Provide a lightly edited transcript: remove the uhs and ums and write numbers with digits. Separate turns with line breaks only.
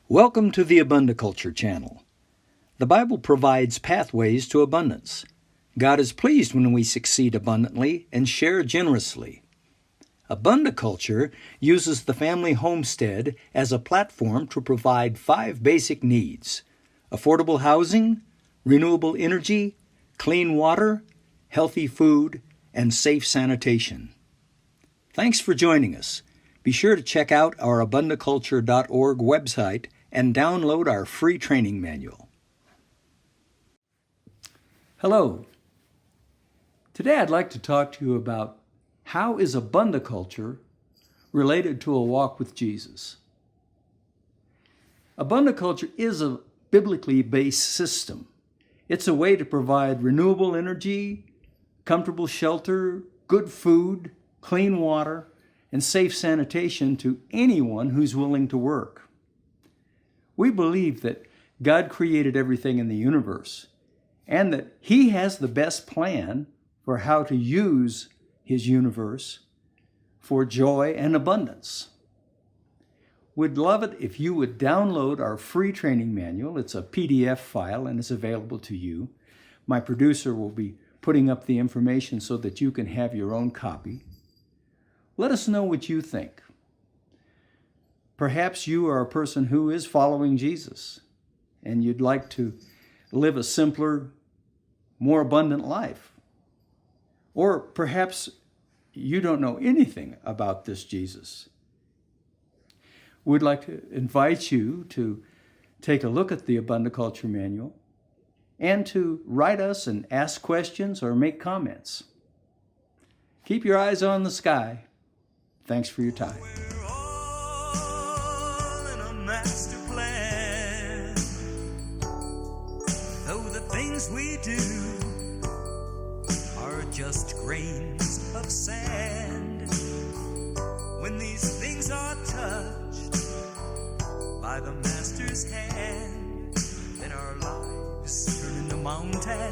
Welcome to the AbundaCulture channel. The Bible provides pathways to abundance. God is pleased when we succeed abundantly and share generously. AbundaCulture uses the family homestead as a platform to provide 5 basic needs: affordable housing, renewable energy, clean water, healthy food, and safe sanitation. Thanks for joining us. Be sure to check out our AbundaCulture.org website and download our free training manual. Hello. Today I'd like to talk to you about how is AbundaCulture related to a walk with Jesus. AbundaCulture is a biblically based system. It's a way to provide renewable energy, comfortable shelter, good food, clean water, and safe sanitation to anyone who's willing to work. We believe that God created everything in the universe and that He has the best plan for how to use His universe for joy and abundance. We'd love it if you would download our free training manual. It's a PDF file and it's available to you. My producer will be putting up the information so that you can have your own copy. Let us know what you think. Perhaps you are a person who is following Jesus and you'd like to live a simpler, more abundant life. Or perhaps you don't know anything about this Jesus. We'd like to invite you to take a look at the AbundaCulture manual and to write us and ask questions or make comments. Keep your eyes on the sky. Thanks for your time.
Master plan. Though the things we do are just grains of sand, when these things are touched by the Master's hand, then our lives turn into mountains.